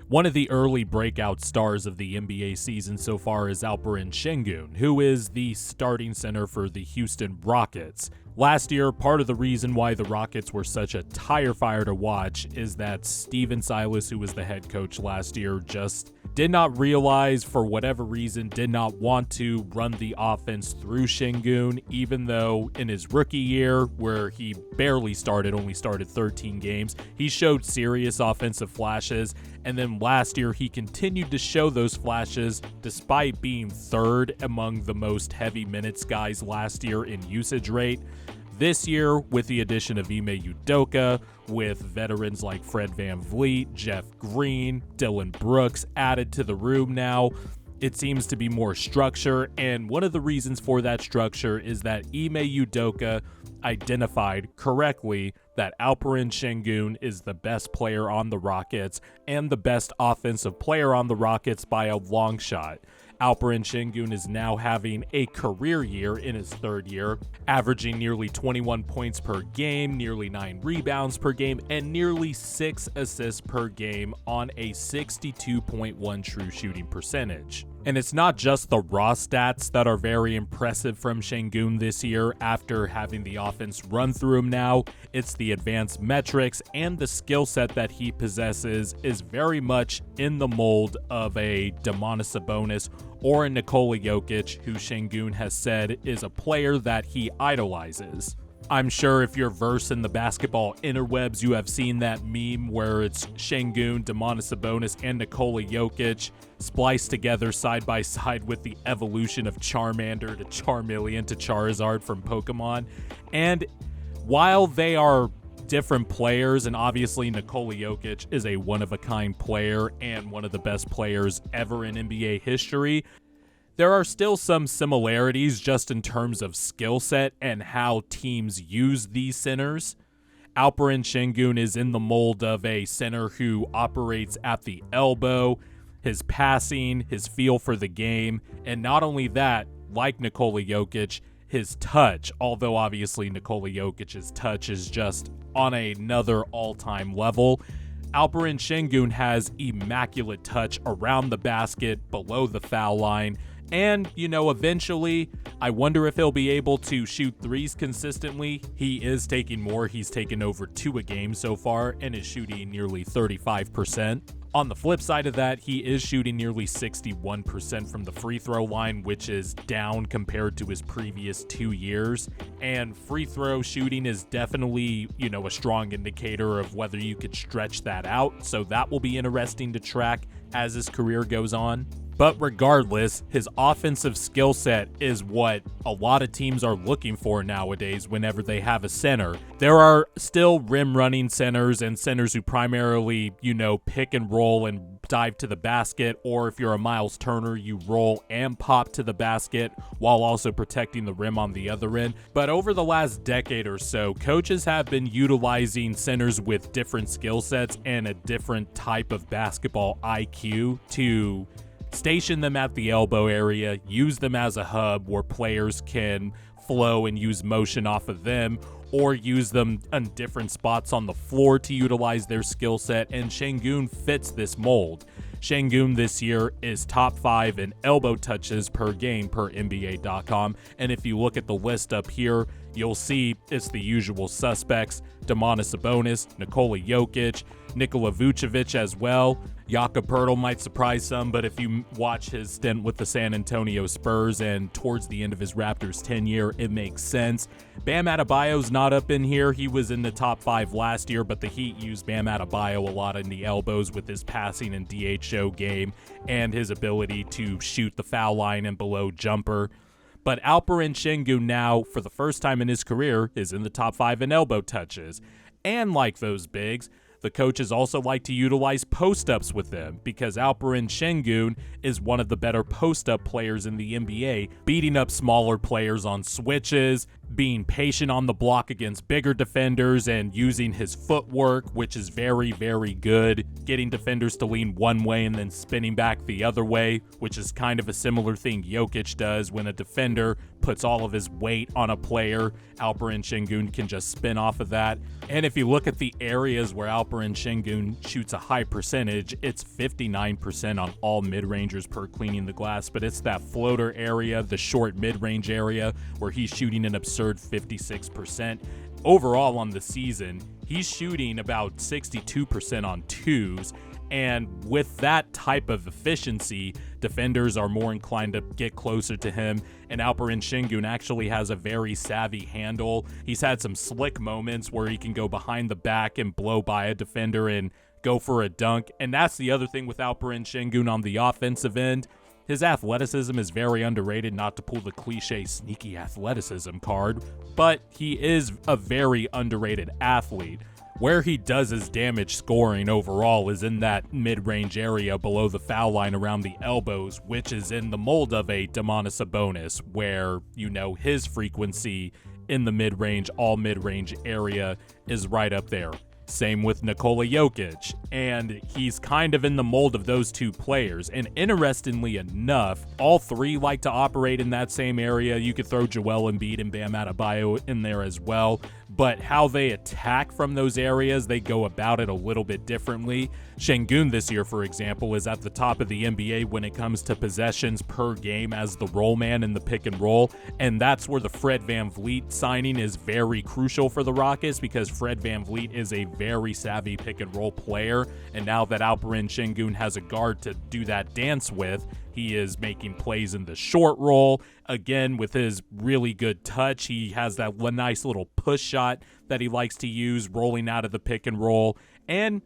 One of the early breakout stars of the NBA season so far is Alperen Sengun, who is the starting center for the Houston Rockets. Last year, part of the reason why the Rockets were such a tire fire to watch is that Stephen Silas, who was the head coach last year, just did not realize, for whatever reason, did not want to run the offense through Sengun, even though in his rookie year, where he barely started, only started 13 games, he showed serious offensive flashes, and then last year he continued to show those flashes despite being third among the most heavy minutes guys last year in usage rate. This year, with the addition of Ime Udoka, with veterans like Fred VanVleet, Jeff Green, Dylan Brooks added to the room now, it seems to be more structure, and one of the reasons for that structure is that Ime Udoka identified correctly that Alperen Sengun is the best player on the Rockets and the best offensive player on the Rockets by a long shot. Alperen Sengun is now having a career year in his third year, averaging nearly 21 points per game, nearly 9 rebounds per game, and nearly 6 assists per game on a 62.1 true shooting percentage. And it's not just the raw stats that are very impressive from Sengun this year after having the offense run through him now. It's the advanced metrics and the skill set that he possesses is very much in the mold of a Sabonis or a Nikola Jokic, who Sengun has said is a player that he idolizes. I'm sure if you're versed in the basketball interwebs, you have seen that meme where it's Sengun, Sabonis, and Nikola Jokic spliced together side by side with the evolution of Charmander to Charmeleon to Charizard from Pokemon. And while they are different players, and obviously Nikola Jokic is a one-of-a-kind player and one of the best players ever in NBA history, there are still some similarities just in terms of skill set and how teams use these centers. Alperen Sengun is in the mold of a center who operates at the elbow, his passing, his feel for the game, and not only that, like Nikola Jokic, his touch, although obviously Nikola Jokic's touch is just on another all-time level. Alperen Sengun has immaculate touch around the basket, below the foul line, and, eventually, I wonder if he'll be able to shoot threes consistently. He is taking more. He's taken over 2 a game so far and is shooting nearly 35%. On the flip side of that, he is shooting nearly 61% from the free throw line, which is down compared to his previous 2 years. And free throw shooting is definitely, a strong indicator of whether you could stretch that out. So that will be interesting to track as his career goes on. But regardless, his offensive skill set is what a lot of teams are looking for nowadays whenever they have a center. There are still rim running centers and centers who primarily, pick and roll and dive to the basket, or if you're a Miles Turner, you roll and pop to the basket while also protecting the rim on the other end. But over the last decade or so, coaches have been utilizing centers with different skill sets and a different type of basketball IQ to station them at the elbow area, use them as a hub where players can flow and use motion off of them, or use them on different spots on the floor to utilize their skill set, and Sengun fits this mold. Sengun this year is top 5 in elbow touches per game per NBA.com, and if you look at the list up here, you'll see it's the usual suspects: Sabonis, Nikola Jokic, Nikola Vucevic as well. Jakob Poeltl might surprise some, but if you watch his stint with the San Antonio Spurs and towards the end of his Raptors tenure, it makes sense. Bam Adebayo's not up in here. He was in the top 5 last year, but the Heat used Bam Adebayo a lot in the elbows with his passing and DHO game and his ability to shoot the foul line and below jumper. But Alperen Sengun now, for the first time in his career, is in the top 5 in elbow touches. And like those bigs, the coaches also like to utilize post-ups with them because Alperen Sengun is one of the better post-up players in the NBA, beating up smaller players on switches being patient on the block against bigger defenders and using his footwork, which is very, very good, getting defenders to lean one way and then spinning back the other way, which is kind of a similar thing Jokic does. When a defender puts all of his weight on a player, Alperen Sengun can just spin off of that. And if you look at the areas where Alperen Sengun shoots a high percentage, it's 59% on all mid-rangers per cleaning the glass, but it's that floater area, the short mid-range area, where he's shooting an absurd 56%. Overall on the season, he's shooting about 62% on twos, and with that type of efficiency, defenders are more inclined to get closer to him, and Alperen Sengun actually has a very savvy handle. He's had some slick moments where he can go behind the back and blow by a defender and go for a dunk, and that's the other thing with Alperen Sengun on the offensive end. His athleticism is very underrated, not to pull the cliche sneaky athleticism card, but he is a very underrated athlete. Where he does his damage scoring overall is in that mid-range area below the foul line around the elbows, which is in the mold of a Sabonis, where, his frequency in the mid-range, all mid-range area is right up there. Same with Nikola Jokic, and he's kind of in the mold of those two players. And interestingly enough, all three like to operate in that same area. You could throw Joel Embiid and Bam Adebayo in there as well, but how they attack from those areas, they go about it a little bit differently. Sengun this year, for example, is at the top of the NBA when it comes to possessions per game as the roll man in the pick and roll, and that's where the Fred VanVleet signing is very crucial for the Rockets, because Fred VanVleet is a very savvy pick and roll player, and now that Alperen Sengun has a guard to do that dance with, he is making plays in the short roll. Again, with his really good touch, he has that nice little push shot that he likes to use rolling out of the pick and roll. And,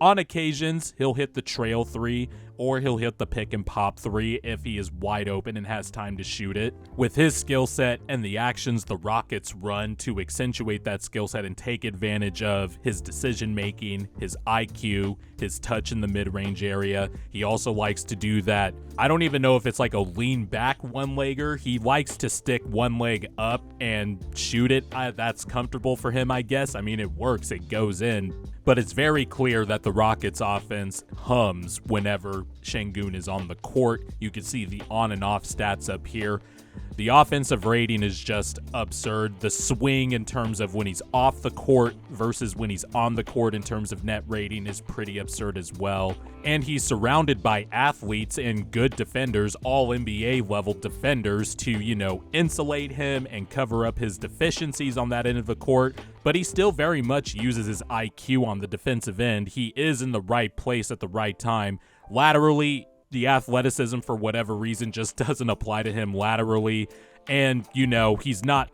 on occasions, he'll hit the trail three, or he'll hit the pick and pop three if he is wide open and has time to shoot it. With his skill set and the actions the Rockets run to accentuate that skill set and take advantage of his decision making, his IQ, his touch in the mid-range area, he also likes to do that. I don't even know if it's like a lean back one-legger. He likes to stick one leg up and shoot it. That's comfortable for him, I guess. I mean, it works, it goes in. But it's very clear that the Rockets offense hums whenever Sengun is on the court. You can see the on and off stats up here. The offensive rating is just absurd. The swing in terms of when he's off the court versus when he's on the court in terms of net rating is pretty absurd as well. And he's surrounded by athletes and good defenders, all NBA level defenders, to, insulate him and cover up his deficiencies on that end of the court. But he still very much uses his IQ on the defensive end. He is in the right place at the right time. Laterally, the athleticism, for whatever reason, just doesn't apply to him laterally. And, he's not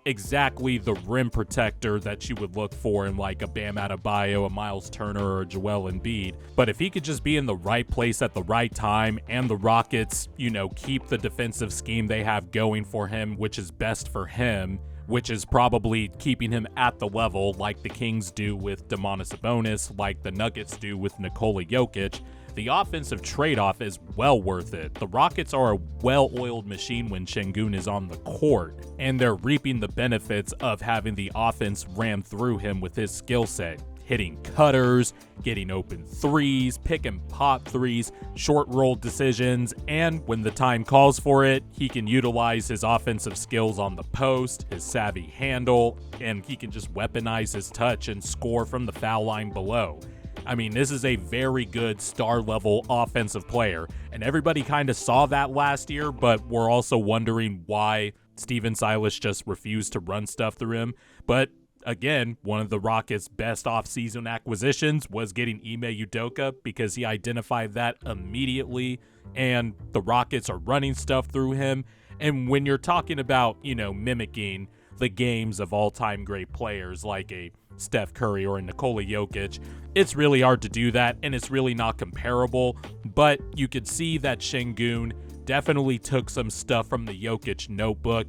exactly the rim protector that you would look for in like a Bam Adebayo, a Miles Turner, or a Joel Embiid. But if he could just be in the right place at the right time, and the Rockets, keep the defensive scheme they have going for him, which is best for him, which is probably keeping him at the level like the Kings do with Sabonis, like the Nuggets do with Nikola Jokic, the offensive trade-off is well worth it. The Rockets are a well-oiled machine when Sengun is on the court, and they're reaping the benefits of having the offense ram through him with his skill set. Hitting cutters, getting open threes, pick and pop threes, short roll decisions, and when the time calls for it, he can utilize his offensive skills on the post, his savvy handle, and he can just weaponize his touch and score from the foul line below. I mean, this is a very good star-level offensive player, and everybody kind of saw that last year, but we're also wondering why Stephen Silas just refused to run stuff through him. But again, one of the Rockets' best offseason acquisitions was getting Ime Udoka, because he identified that immediately, and the Rockets are running stuff through him. And when you're talking about, mimicking the games of all-time great players like a Steph Curry or a Nikola Jokic, it's really hard to do that, and it's really not comparable. But you could see that Sengun definitely took some stuff from the Jokic notebook.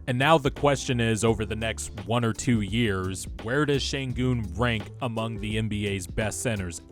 And now the question is, over the next 1 or 2 years, where does Sengun rank among the NBA's best centers?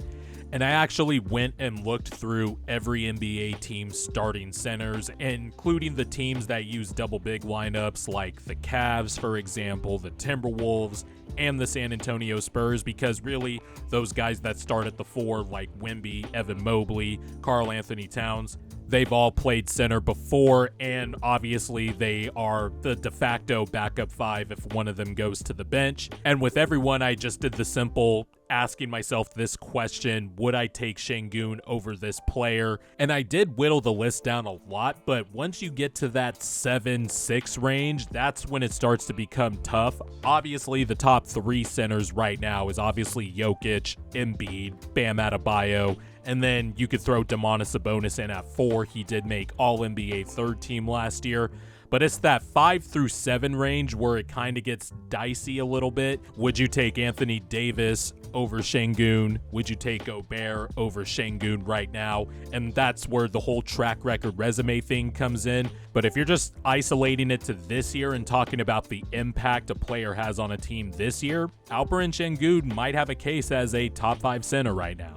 And I actually went and looked through every NBA team's starting centers, including the teams that use double big lineups like the Cavs, for example, the Timberwolves, and the San Antonio Spurs, because really those guys that start at the 4 like Wemby, Evan Mobley, Karl Anthony Towns, they've all played center before, and obviously they are the de facto backup 5 if one of them goes to the bench. And with everyone, I just did the simple asking myself this question: would I take Sengun over this player? And I did whittle the list down a lot, but once you get to that 7-6 range, that's when it starts to become tough. Obviously, the top 3 centers right now is obviously Jokic, Embiid, Bam Adebayo, and then you could throw Domantas Sabonis in at 4. He did make All-NBA third team last year. But it's that 5 through 7 range where it kind of gets dicey a little bit. Would you take Anthony Davis over Sengun? Would you take Gobert over Sengun right now? And that's where the whole track record resume thing comes in. But if you're just isolating it to this year and talking about the impact a player has on a team this year, Alperen Sengun might have a case as a top 5 center right now.